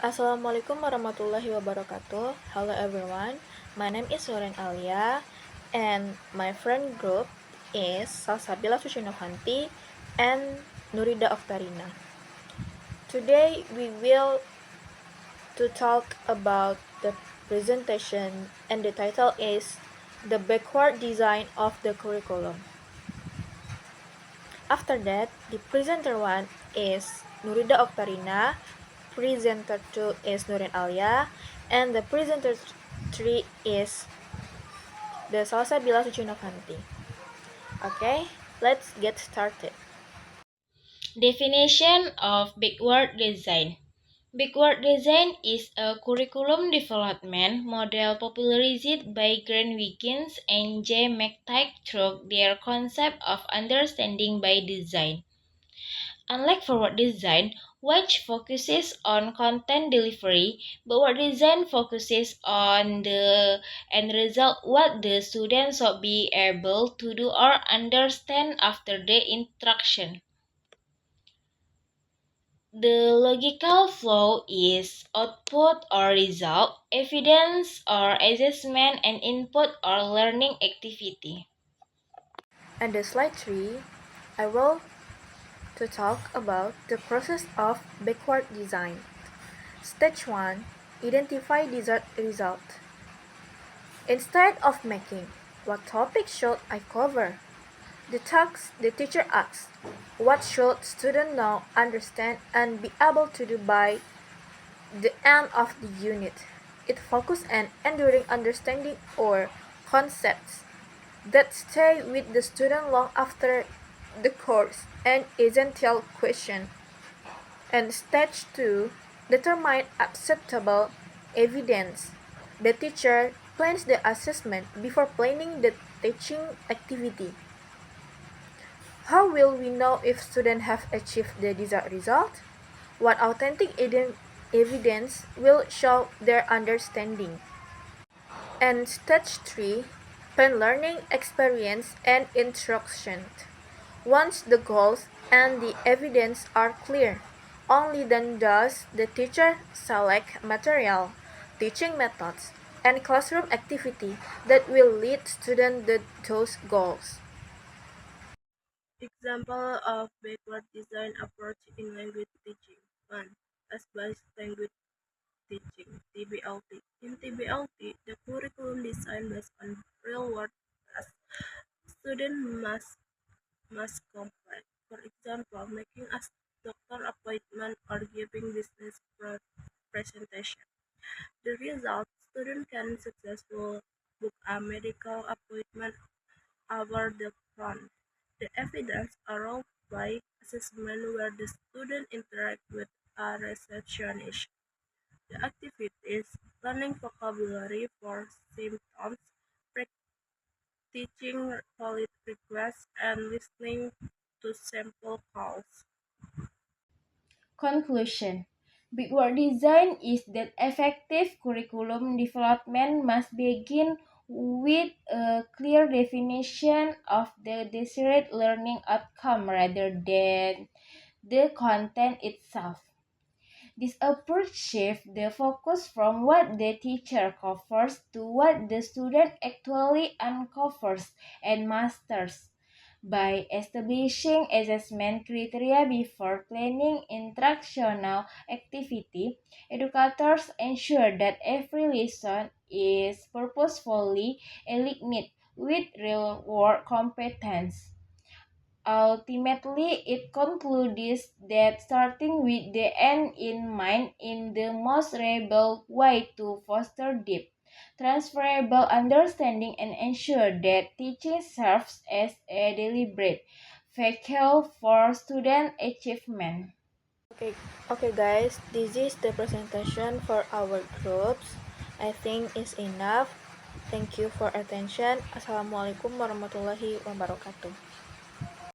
Assalamualaikum warahmatullahi wabarakatuh. Hello everyone. My name is Soren Alia and my friend group is Salsabila Susinovanti and Nurida Oktarina. Today we will to talk about the presentation and the title is The Backward Design of the Curriculum. After that, the presenter 1 is Nurida Oktarina, presenter 2 is Nurin Alia, and the presenter 3 is the Salsabila Sucinovanti. Okay, let's get started. Definition of backward design. Backward design is a curriculum development model popularized by Grant Wiggins and J. McTighe through their concept of understanding by design. Unlike forward design, which focuses on content delivery, backward design focuses on the end result, what the students will be able to do or understand after the instruction. The logical flow is output or result, evidence or assessment, and input or learning activity. And the slide 3, I will to talk about the process of backward design. Stage 1, identify desired result. Instead of making, what topic should I cover? The teacher asks, what should students know, understand, and be able to do by the end of the unit? It focuses on enduring understanding or concepts that stay with the student long after the course and essential question. And stage 2, determine acceptable evidence. The teacher plans the assessment before planning the teaching activity. How will we know if students have achieved the desired result? What authentic evidence will show their understanding? And stage 3, plan learning experience and instruction. Once the goals and the evidence are clear, only then does the teacher select material, teaching methods, and classroom activity that will lead students to those goals. Example of backward design approach in language teaching. 1. Task-based language teaching, TBLT. In TBLT, the curriculum design based on real-world tasks students must complete. For example, making a doctor appointment or giving business presentation. The result, students can successfully book a medical appointment over the phone. The evidence are role-play assessment where the student interact with a receptionist. The activities: learning vocabulary for symptoms, teaching polite requests, and listening to sample calls. Conclusion. Backward design is that effective curriculum development must begin with a clear definition of the desired learning outcome rather than the content itself. This approach shifts the focus from what the teacher covers to what the student actually uncovers and masters. By establishing assessment criteria before planning instructional activity, educators ensure that every lesson is purposefully aligned with real-world competence. Ultimately, it concludes that starting with the end in mind is the most reliable way to foster deep, transferable understanding and ensure that teaching serves as a deliberate vehicle for student achievement. Okay guys, this is the presentation for our groups. I think it's enough. Thank you for attention. Assalamualaikum warahmatullahi wabarakatuh.